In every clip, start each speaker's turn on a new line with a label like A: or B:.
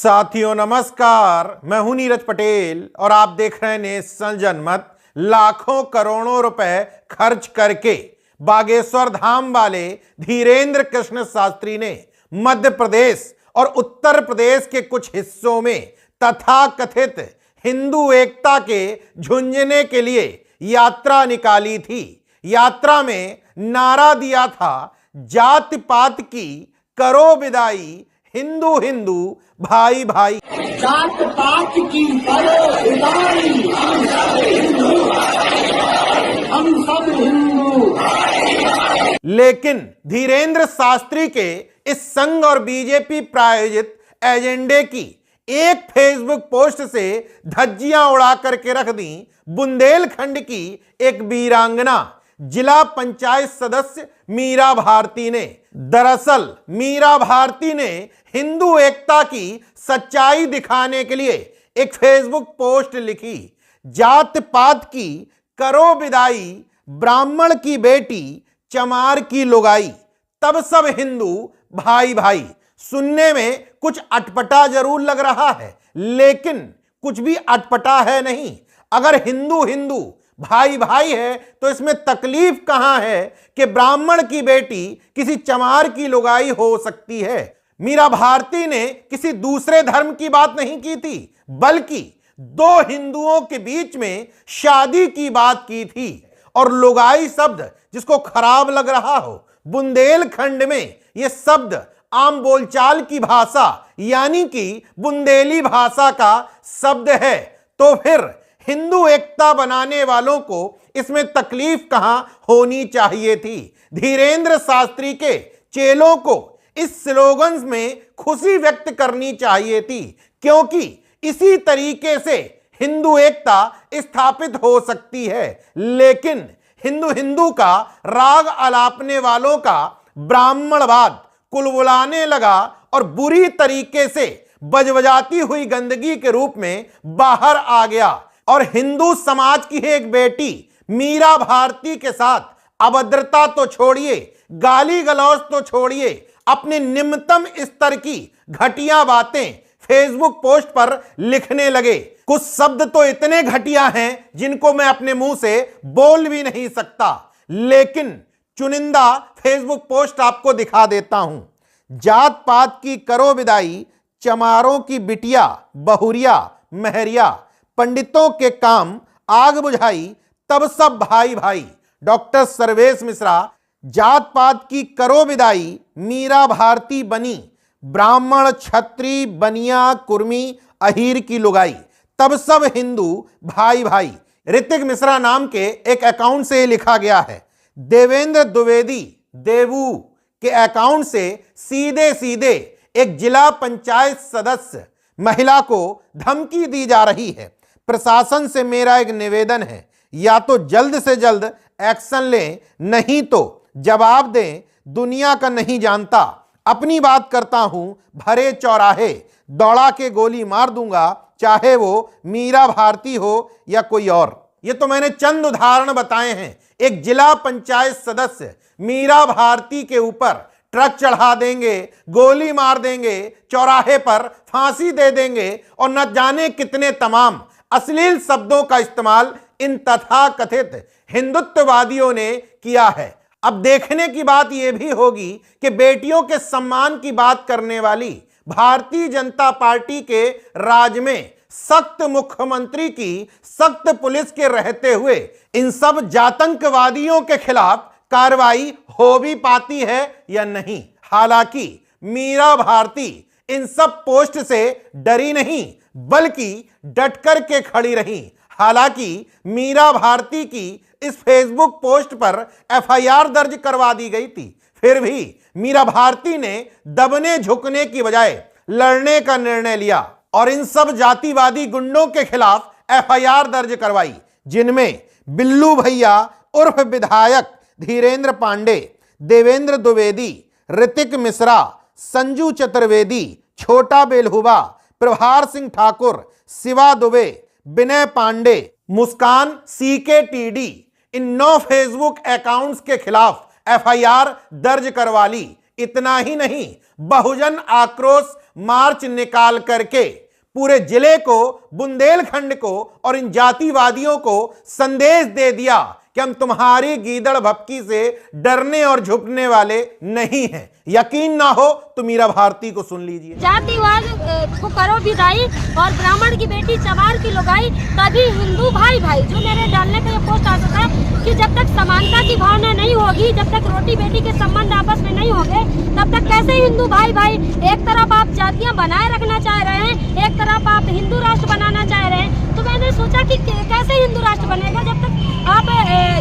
A: साथियों नमस्कार, मैं हूं नीरज पटेल और आप देख रहे हैं नेशनल जनमत। लाखों करोड़ों रुपए खर्च करके बागेश्वर धाम वाले धीरेन्द्र कृष्ण शास्त्री ने मध्य प्रदेश और उत्तर प्रदेश के कुछ हिस्सों में तथाकथित हिंदू एकता के झुंझुने के लिए यात्रा निकाली थी। यात्रा में नारा दिया था, जात पात की करो विदाई, हिंदू हिंदू भाई भाई।
B: जात पात की करो विदाई, हम सब हिंदू।
A: लेकिन धीरेन्द्र शास्त्री के इस संघ और बीजेपी प्रायोजित एजेंडे की एक फेसबुक पोस्ट से धज्जियां उड़ा करके रख दी बुंदेलखंड की एक वीरांगना जिला पंचायत सदस्य मीरा भारती ने। दरअसल मीरा भारती ने हिंदू एकता की सच्चाई दिखाने के लिए एक फेसबुक पोस्ट लिखी, जात पात की करो विदाई, ब्राह्मण की बेटी चमार की लुगाई, तब सब हिंदू भाई भाई। सुनने में कुछ अटपटा जरूर लग रहा है, लेकिन कुछ भी अटपटा है नहीं। अगर हिंदू हिंदू भाई भाई है तो इसमें तकलीफ कहां है कि ब्राह्मण की बेटी किसी चमार की लुगाई हो सकती है। मीरा भारती ने किसी दूसरे धर्म की बात नहीं की थी, बल्कि दो हिंदुओं के बीच में शादी की बात की थी। और लुगाई शब्द जिसको खराब लग रहा हो, बुंदेलखंड में यह शब्द आम बोलचाल की भाषा यानी कि बुंदेली भाषा का शब्द है, तो फिर हिंदू एकता बनाने वालों को इसमें तकलीफ कहां होनी चाहिए थी। धीरेन्द्र शास्त्री के चेलों को इस स्लोगन में खुशी व्यक्त करनी चाहिए थी, क्योंकि इसी तरीके से हिंदू एकता स्थापित हो सकती है। लेकिन हिंदू हिंदू का राग अलापने वालों का ब्राह्मणवाद कुलबुलाने लगा और बुरी तरीके से बजबजाती हुई गंदगी के रूप में बाहर आ गया। और हिंदू समाज की एक बेटी मीरा भारती के साथ अभद्रता तो छोड़िए, गाली गलौज तो छोड़िए, अपने निम्नतम स्तर की घटिया बातें फेसबुक पोस्ट पर लिखने लगे। कुछ शब्द तो इतने घटिया हैं जिनको मैं अपने मुंह से बोल भी नहीं सकता, लेकिन चुनिंदा फेसबुक पोस्ट आपको दिखा देता हूं। जात पात की करो विदाई, चमारों की बिटिया बहुरिया महरिया, पंडितों के काम आग बुझाई, तब सब भाई भाई। डॉक्टर सर्वेश मिश्रा। जात पात की करो विदाई, मीरा भारती बनी ब्राह्मण क्षत्रिय बनिया कुर्मी अहीर की लुगाई, तब सब हिंदू भाई भाई। ऋतिक मिश्रा नाम के एक अकाउंट से लिखा गया है। देवेंद्र द्विवेदी देवू के अकाउंट से सीधे सीधे एक जिला पंचायत सदस्य महिला को धमकी दी जा रही है। प्रशासन से मेरा एक निवेदन है, या तो जल्द से जल्द एक्शन लें, नहीं तो जवाब दें। दुनिया का नहीं जानता, अपनी बात करता हूं, भरे चौराहे दौड़ा के गोली मार दूंगा, चाहे वो मीरा भारती हो या कोई और। ये तो मैंने चंद उदाहरण बताए हैं। एक जिला पंचायत सदस्य मीरा भारती के ऊपर ट्रक चढ़ा देंगे, गोली मार देंगे, चौराहे पर फांसी दे देंगे और न जाने कितने तमाम अश्लील शब्दों का इस्तेमाल इन तथाकथित हिंदुत्ववादियों ने किया है। अब देखने की बात यह भी होगी कि बेटियों के सम्मान की बात करने वाली भारतीय जनता पार्टी के राज में सख्त मुख्यमंत्री की सख्त पुलिस के रहते हुए इन सब जातंकवादियों के खिलाफ कार्रवाई हो भी पाती है या नहीं। हालांकि मीरा भारती इन सब पोस्ट से डरी नहीं, बल्कि डट कर के खड़ी रही। हालांकि मीरा भारती की इस फेसबुक पोस्ट पर एफआईआर दर्ज करवा दी गई थी, फिर भी मीरा भारती ने दबने झुकने की बजाय लड़ने का निर्णय लिया और इन सब जातिवादी गुंडों के खिलाफ एफआईआर दर्ज करवाई, जिनमें बिल्लू भैया उर्फ विधायक धीरेन्द्र पांडे, देवेंद्र द्विवेदी, ऋतिक मिश्रा, संजू चतुर्वेदी, छोटा बेलहुबा, प्रभार सिंह ठाकुर, शिवा दुबे, विनय पांडे, मुस्कान CKTD, इन 9 फेसबुक अकाउंट्स के खिलाफ एफआईआर दर्ज करवा ली। इतना ही नहीं, बहुजन आक्रोश मार्च निकाल करके पूरे जिले को, बुंदेलखंड को और इन जातिवादियों को संदेश दे दिया कि हम तुम्हारी गीदड़ भपकी से डरने और झुकने वाले नहीं हैं। यकीन ना हो तो मीरा भारती को सुन लीजिए।
C: जातिवाद को करो विदाई और ब्राह्मण की बेटी चमार की लुगाई, तभी हिंदू भाई भाई, जो मेरे डालने का ये पोस्ट आता था कि जब तक समानता की भावना नहीं होगी, जब तक रोटी बेटी के संबंध आपस में नहीं होंगे, तब तक कैसे हिंदू भाई भाई। एक तरफ आप जातियां बनाए रखना चाह रहे हैं, एक तरफ आप हिंदू राष्ट्र बनाना चाह रहे हैं। तो मैंने सोचा कि कैसे हिंदू राष्ट्र बनेगा जब तक आप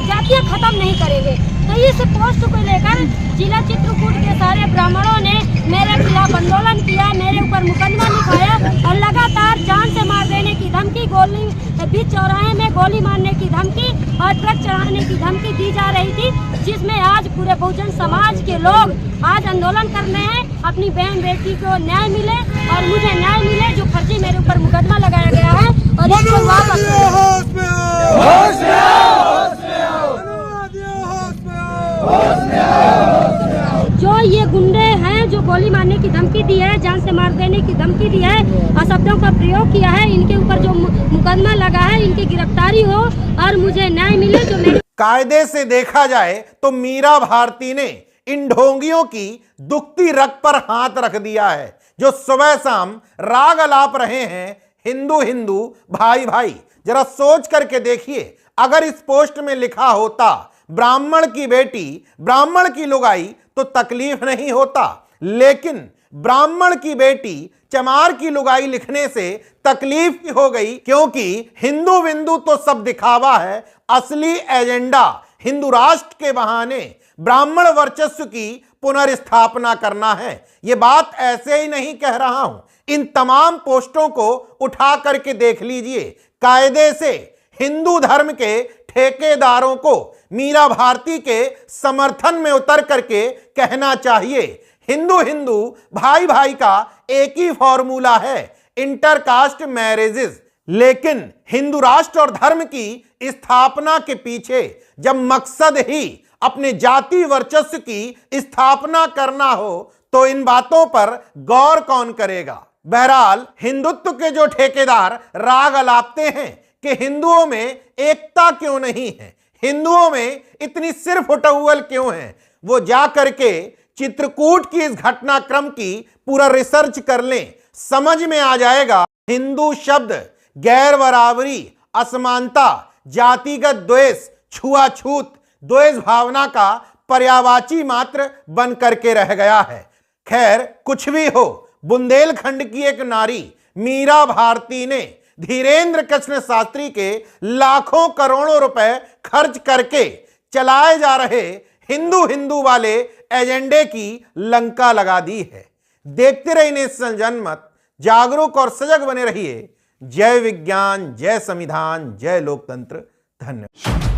C: जातियां खत्म नहीं करेंगे। तो इस पोस्ट को लेकर जिला चित्रकूट के सारे ब्राह्मणों ने मेरे खिलाफ आंदोलन किया, मेरे ऊपर मुकदमा लिखाया और लगातार जान से मार देने की धमकी, गोली बीच चौराहे में गोली मारने की धमकी और ट्रक चढ़ाने की धमकी दी जा रही थी, जिसमें आज पूरे बहुजन समाज के लोग आज आंदोलन कर रहे हैं। अपनी बहन बेटी को न्याय मिले और मुझे न्याय मिले। जो फर्जी मेरे ऊपर मुकदमा लगाया गया है और इसको वापस जो ये गुंडे हैं, जो गोली मारने की धमकी दी है, जान से मार देने की धमकी दी है और शब्दों का प्रयोग किया है, इनके ऊपर जो मुकदमा लगा है, इनकी गिरफ्तारी हो और मुझे न्याय मिले। जो मेरे
A: कायदे से देखा जाए तो मीरा भारती ने इन ढोंगियों की दुखती रग पर हाथ रख दिया है, जो सुबह शाम राग अलाप रहे हैं हिंदू हिंदू भाई भाई। जरा सोच करके देखिए, अगर इस पोस्ट में लिखा होता ब्राह्मण की बेटी, ब्राह्मण की लुगाई, तो तकलीफ नहीं होता, लेकिन ब्राह्मण की बेटी चमार की लुगाई लिखने से तकलीफ हो गई, क्योंकि हिंदू बिंदु तो सब दिखावा है, असली एजेंडा हिंदू राष्ट्र के बहाने ब्राह्मण वर्चस्व की पुनर्स्थापना करना है। यह बात ऐसे ही नहीं कह रहा हूं, इन तमाम पोस्टों को उठा करके देख लीजिए। कायदे से हिंदू धर्म के ठेकेदारों को मीरा भारती के समर्थन में उतर करके कहना चाहिए, हिंदू हिंदू भाई भाई का एक ही फॉर्मूला है, इंटरकास्ट मैरिजेस। लेकिन हिंदू राष्ट्र और धर्म की स्थापना के पीछे जब मकसद ही अपने जाति वर्चस्व की स्थापना करना हो, तो इन बातों पर गौर कौन करेगा। बहरहाल हिंदुत्व के जो ठेकेदार राग अलापते हैं कि हिंदुओं में एकता क्यों नहीं है, हिंदुओं में इतनी सिर्फ उटौवल क्यों है, वो जा करके चित्रकूट की इस घटनाक्रम की पूरा रिसर्च कर लें, समझ में आ जाएगा। हिंदू शब्द गैर बराबरी, असमानता, जातिगत द्वेष, छुआछूत, द्वेष भावना का पर्यायवाची मात्र बन करके रह गया है। खैर कुछ भी हो, बुंदेलखंड की एक नारी मीरा भारती ने धीरेन्द्र कृष्ण शास्त्री के लाखों करोड़ों रुपए खर्च करके चलाए जा रहे हिंदू हिंदू वाले एजेंडे की लंका लगा दी है। देखते रहिए नेशन जनमत, जागरूक और सजग बने रहिए। जय विज्ञान, जय संविधान, जय लोकतंत्र। धन्यवाद।